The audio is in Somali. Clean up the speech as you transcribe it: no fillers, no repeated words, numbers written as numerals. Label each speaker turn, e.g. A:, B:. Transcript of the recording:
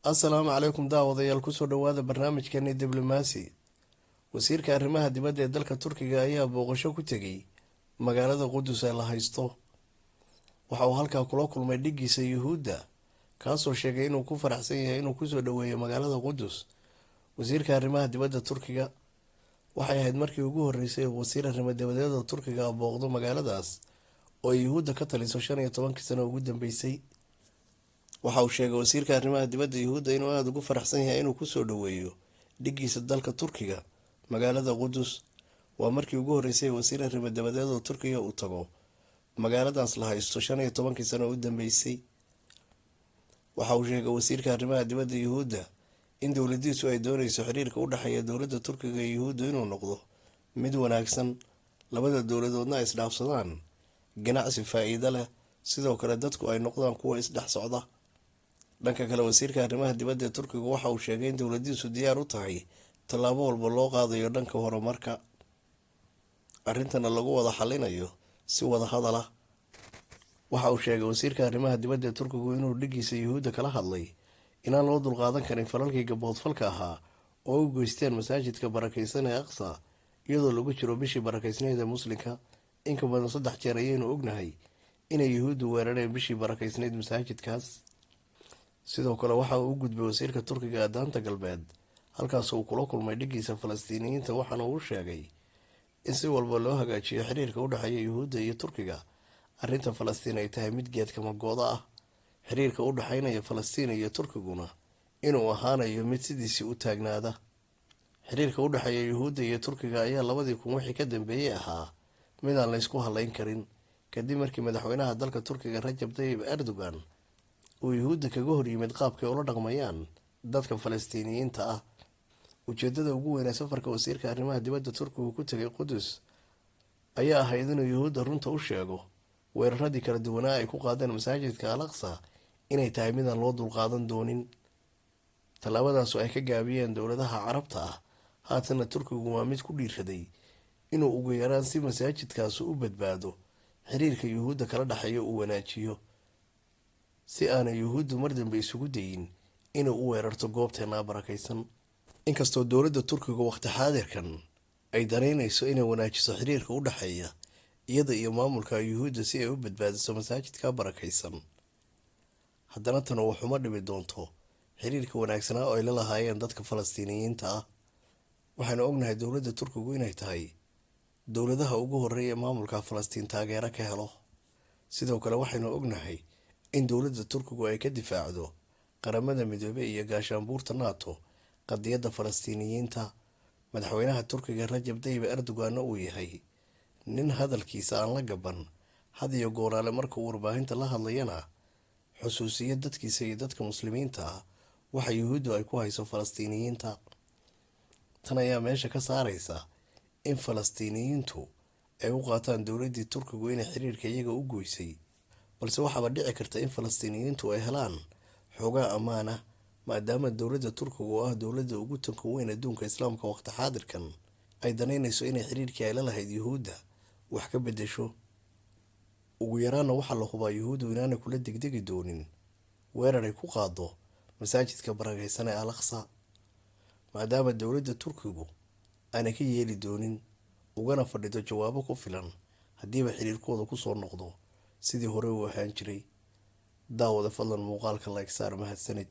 A: assalaamu calaykum daawadayaal kusoo dhawaada barnaamijkeeni diblomaasi. Wasiirka arrimaha dibadda ee dalka Turkiga ayaa booqasho ku tegay magaalada Qudus ee la haysto. Waxa uu halkaa kula kulmay dhigiisa Yuhuudda, kaasoo sheegay inuu ku faraxsan yahay inuu kusoo dhaweeyo magaalada Qudus. Wasiirka arrimaha dibadda Turkiga waxay ahayd markii ugu horeysay wasiir arrimo dibadeed Turkiga booqdo magaaladaas oo Yuhuudda ka taliso 15 sano ugu dambeysay. Waxa uu sheegay wasiirka arrimaha dibadda Yuhuudda inuu aad ugu faraxsan yahay inuu kusoo dhaweeyo dhigiisa dalka Turkiga magaalada Qudus. Waa markii ugu horeysay wasiir arrimo dibadeed Turkiga uu tago magaaladaas la haysto 15 sano ugu dambeysay. Waxa uu sheegay wasiirka arrimaha dibadda Yuhuudda in dowladdiisu ay doonayso xiriirka u dhaxeeya dowladda Turkiga iyo Yuhuudda inuu noqdo mid wanaagsan, labada dowladoodna ay isdhaafsadaan ganacsi faa'iido leh, sidoo kale dadku ay noqdaan kuwa isdhex socda. Dhanka kale, wasiirka arrimaha dibadda ee Turkiga waxa uu sheegay in dowladdiisu diyaar u tahay tallaabo walba loo qaadayo dhanka horumarka, arrintana lagu wada xalinayo si wada hadal ah. Waxa uu sheegay wasiirka arrimaha dibadda ee Turkigu inuu dhigiisa Yuhuudda kala hadlay inaan loo dulqaadan karin falalkii gaboodfalka ahaa oo u geysteen masaajidka barakaysan ee Aqsa iyadoo lagu jiro bishii barakaysnayd ee Muslimka. In ka badan 3 jeer ayaynu ognahay inay Yuhuuddu weerareen bishii barakaysnayd masaajidkaas. Sidoo kale waxa uu u gudbay wasiirka Turkiga ee Daanta Galbeed, halkaas uu kula kulmay dhigiisa Falastiiniyiinta, waxaana uu sheegay in si walba loo hagaajiyo xiriirka u dhaxeeya Yuhuudda iyo Turkiga. Arrinta Falastiin ay tahay mid geedkama gooda ah, xiriirka u dhaxeynaya Falastiin iyo Turkiguna inuu ahaanayo mid sidiisii u taagnaada. Xiriirka u dhaxeeya Yuhuudda iyo Turkiga ayaa 2000 wixii ka dambeeyay ahaa mid aan la isku halayn karin, kadib markii madaxweynaha dalka Turkiga Rajab Tayyip Erdogan uu Yuhuudda kaga hor yimid qaabkay ula dhaqmayaan dadka Falastiiniyiinta ah. Ujeedada ugu weyn ee safarka wasiirka arrimaha dibadda Turkiga ku tagay Qudus ayaa ahayd inuu Yuhuudda runta u sheego weeraradii kala duwanaa ay ku qaadeen masaajidka Al-Aqsa inay tahay mid aan loo dulqaadan doonin. Tallaabadaasu ay ka gaabiyeen dowladaha Carabta ah. Haatana Turkigu waa mid ku dhiiraday inuu ugu yaraan si masaajidkaas u badbaado xiriirka Yuhuudda kala dhaxeeya uu wanaajiyo, si aanay Yuhuuddu mar dambe isugu dayin inuu u weerarto goobteena barakaysan. Inkastoo dowladda Turkiga waqti xaadirkan ay dareynayso inay wanaajiso xiriirka u dhaxeeya iyada iyo maamulka Yuhuudda si ay u badbaadiso masaajidka barakaysan, haddana tan waxuma dhimi doonto xiriirka wanaagsanaa oo ay la lahaayeen dadka Falastiiniyiinta ah. Waxaanu ognahay dowladda Turkigu inay tahay dowladaha ugu horeeya maamulka Falastiin taageero ka helo. Sidoo kale waxaynu ognahay in dowladda Turkigu ay ka difaacdo qaramada midoobay iyo gaashaanbuurta NATO qadiyadda Falastiiniyiinta. Madaxweynaha Turkiga Rajab Tayyip Erdogan uu yahay nin hadalkiisa aan la gaban, had iyo gooraale marka uu warbaahinta la hadlayana xusuusiya dadkiisa iyo dadka muslimiinta ah waxa Yuhuuddu ay ku hayso Falastiiniyiinta. Tan ayaa meesha ka saaraysa in Falastiiniyiintu ay u qaataan dowladdii Turkigu inay xiriirka iyaga u goysay, balse waxaaba dhici karta in Falastiiniyiintu ay helaan xoogaa ammaan ah, maadaama dowladda Turkiga oo ah dowladda ugu tunka weyn adduunka Islaamka waqti xaadirkan ay danaynayso inay xiriirkii ay la lahayd Yuhuudda wax ka beddesho. Ugu yaraana waxaa la hubaa Yuhuuddu inaanay kula degdegi doonin weerar ay ku qaado masaajidka barakaysan ee Al-Aqsa, maadaama dowladda Turkigu aanay ka yeeli doonin ugana fadhido jawaabo ku filan haddiiba xiriirkooda kusoo noqdo sidii hore u ahaan jiray. daawada fadlan muuqaalka like saar, mahadsanid.